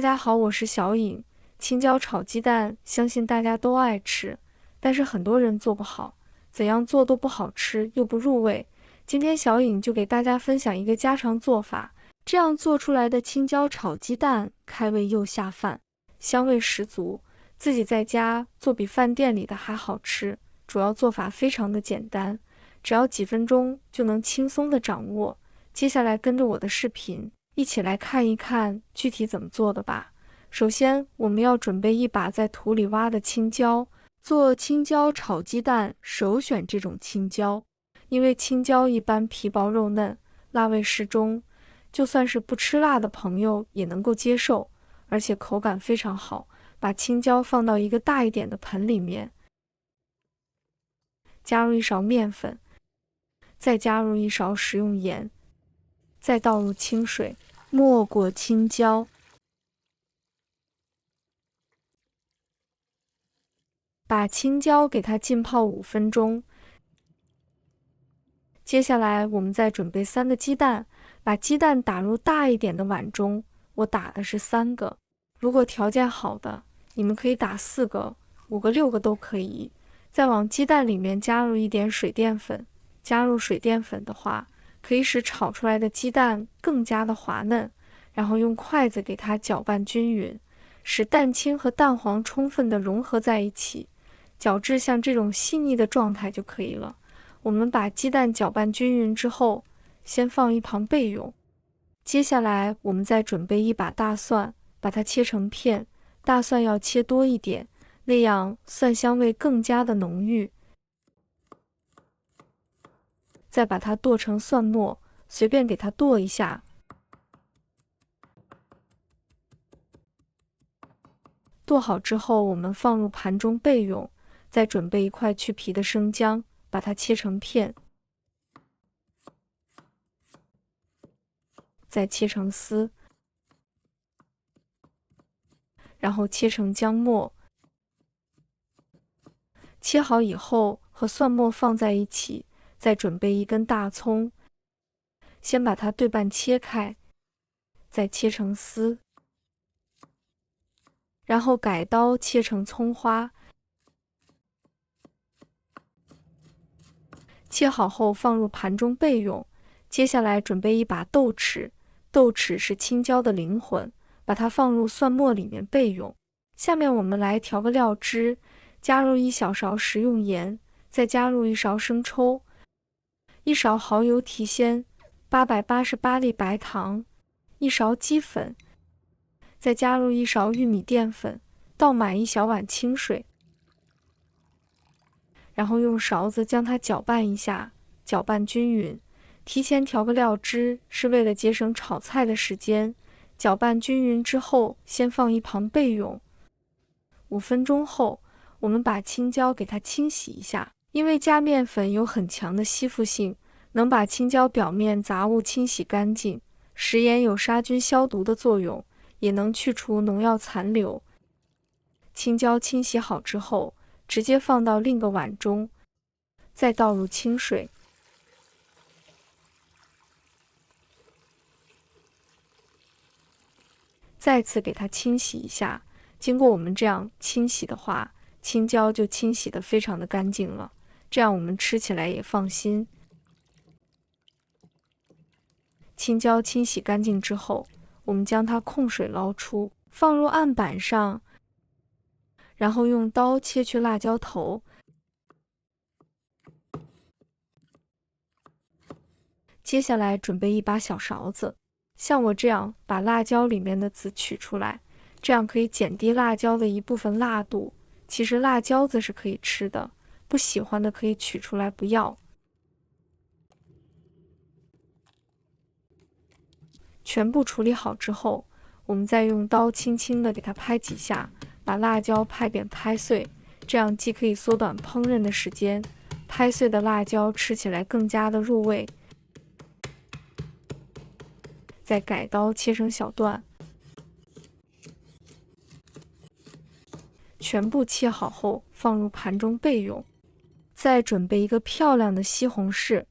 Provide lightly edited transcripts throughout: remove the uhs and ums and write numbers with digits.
家好，我是小颖。青椒炒鸡蛋，相信大家都爱吃，但是很多人做不好，怎样做都不好吃又不入味。今天小颖就给大家分享一个家常做法，这样做出来的青椒炒鸡蛋开胃又下饭，香味十足，自己在家做比饭店里的还好吃。主要做法非常的简单，只要几分钟就能轻松的掌握。接下来跟着我的视频一起来看一看具体怎么做的吧。首先，我们要准备一把在土里挖的青椒。做青椒炒鸡蛋，首选这种青椒，因为青椒一般皮薄肉嫩，辣味适中，就算是不吃辣的朋友也能够接受，而且口感非常好。把青椒放到一个大一点的盆里面，加入一勺面粉，再加入一勺食用盐，再倒入清水，没过青椒。把青椒给它浸泡5分钟。接下来我们再准备3个鸡蛋，把鸡蛋打入大一点的碗中，我打的是3个。如果条件好的，你们可以打4个、5个、6个都可以。再往鸡蛋里面加入一点水淀粉，加入水淀粉的话，可以使炒出来的鸡蛋更加的滑嫩。然后用筷子给它搅拌均匀，使蛋清和蛋黄充分的融合在一起。搅至像这种细腻的状态就可以了。我们把鸡蛋搅拌均匀之后，先放一旁备用。接下来我们再准备一把大蒜，把它切成片，大蒜要切多一点，那样蒜香味更加的浓郁。再把它剁成蒜末，随便给它剁一下。剁好之后，我们放入盘中备用。再准备一块去皮的生姜，把它切成片，再切成丝，然后切成姜末。切好以后和蒜末放在一起，再准备1根大葱，先把它对半切开，再切成丝，然后改刀切成葱花。切好后放入盘中备用。接下来准备一把豆豉，豆豉是青椒的灵魂，把它放入蒜末里面备用。下面我们来调个料汁，加入1小勺食用盐，再加入1勺生抽，1勺蚝油提鲜，888粒白糖，1勺鸡粉，再加入1勺玉米淀粉，倒满1小碗清水。然后用勺子将它搅拌一下，搅拌均匀。提前调个料汁是为了节省炒菜的时间。搅拌均匀之后，先放一旁备用。5分钟后，我们把青椒给它清洗一下，因为加面粉有很强的吸附性，能把青椒表面杂物清洗干净。食盐有杀菌消毒的作用，也能去除农药残留。青椒清洗好之后，直接放到另个碗中，再倒入清水，再次给它清洗一下。经过我们这样清洗的话，青椒就清洗得非常的干净了，这样我们吃起来也放心。青椒清洗干净之后，我们将它控水捞出，放入案板上，然后用刀切去辣椒头。接下来准备一把小勺子，像我这样把辣椒里面的籽取出来，这样可以减低辣椒的一部分辣度。其实辣椒子是可以吃的，不喜欢的可以取出来不要。全部处理好之后，我们再用刀轻轻的给它拍几下，把辣椒拍扁拍碎，这样既可以缩短烹饪的时间，拍碎的辣椒吃起来更加的入味。再改刀切成小段，全部切好后放入盘中备用。再准备一个漂亮的西红柿。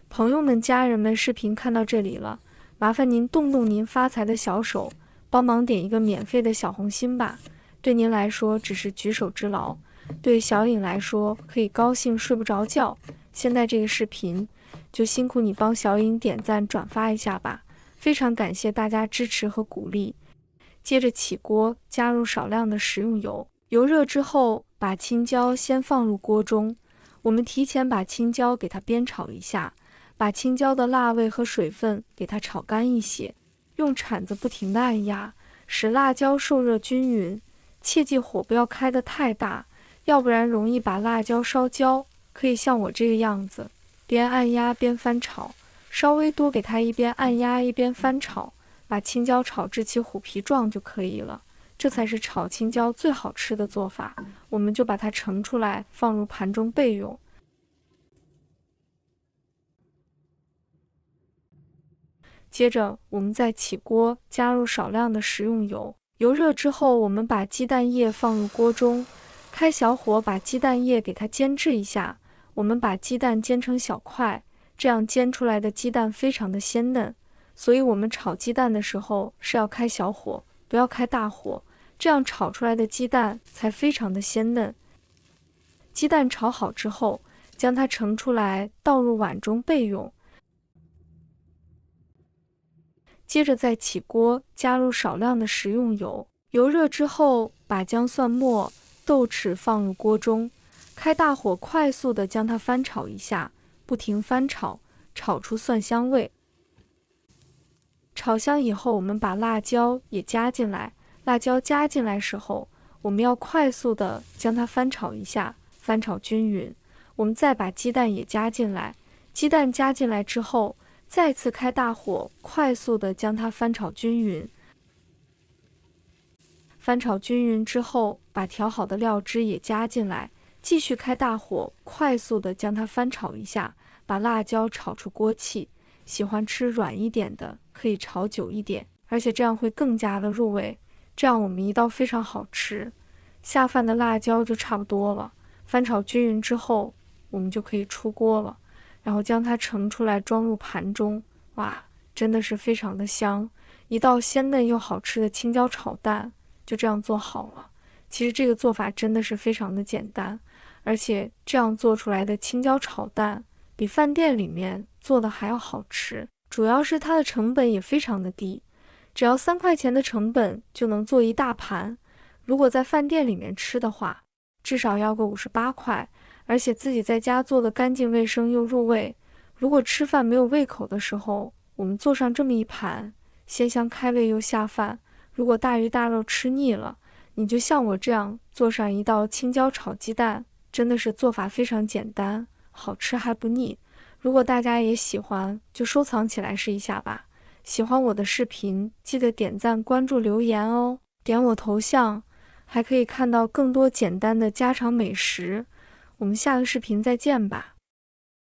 朋友们、家人们，视频看到这里了，麻烦您动动您发财的小手，帮忙点一个免费的小红心吧，对您来说只是举手之劳，对小颖来说可以高兴睡不着觉。现在这个视频就辛苦你帮小颖点赞转发一下吧，非常感谢大家支持和鼓励。接着起锅，加入少量的食用油，油热之后把青椒先放入锅中，我们提前把青椒给它煸炒一下，把青椒的辣味和水分给它炒干一些，用铲子不停地按压，使辣椒受热均匀，切记火不要开得太大，要不然容易把辣椒烧焦。可以像我这个样子，边按压边翻炒，稍微多给它一边按压一边翻炒，把青椒炒至其虎皮状就可以了。这才是炒青椒最好吃的做法。我们就把它盛出来，放入盘中备用。接着我们再起锅，加入少量的食用油，油热之后，我们把鸡蛋液放入锅中，开小火把鸡蛋液给它煎制一下。我们把鸡蛋煎成小块，这样煎出来的鸡蛋非常的鲜嫩，所以我们炒鸡蛋的时候是要开小火，不要开大火，这样炒出来的鸡蛋才非常的鲜嫩。鸡蛋炒好之后，将它盛出来，倒入碗中备用。接着再起锅，加入少量的食用油，油热之后，把姜蒜末、豆豉放入锅中，开大火快速的将它翻炒一下，不停翻炒，炒出蒜香味。炒香以后，我们把辣椒也加进来，辣椒加进来时候，我们要快速的将它翻炒一下，翻炒均匀。我们再把鸡蛋也加进来，鸡蛋加进来之后，再次开大火，快速的将它翻炒均匀。翻炒均匀之后，把调好的料汁也加进来，继续开大火，快速的将它翻炒一下，把辣椒炒出锅气。喜欢吃软一点的，可以炒久一点，而且这样会更加的入味。这样我们一道非常好吃，下饭的辣椒就差不多了。翻炒均匀之后，我们就可以出锅了，然后将它盛出来装入盘中。哇，真的是非常的香，一道鲜嫩又好吃的青椒炒蛋就这样做好了。其实这个做法真的是非常的简单，而且这样做出来的青椒炒蛋比饭店里面做的还要好吃，主要是它的成本也非常的低，只要3块钱的成本就能做一大盘。如果在饭店里面吃的话，至少要个58块，而且自己在家做的干净卫生又入味。如果吃饭没有胃口的时候，我们做上这么一盘，鲜香开胃又下饭。如果大鱼大肉吃腻了，你就像我这样做上一道青椒炒鸡蛋，真的是做法非常简单，好吃还不腻。如果大家也喜欢，就收藏起来试一下吧。喜欢我的视频，记得点赞、关注、留言哦。点我头像，还可以看到更多简单的家常美食。我们下个视频再见吧。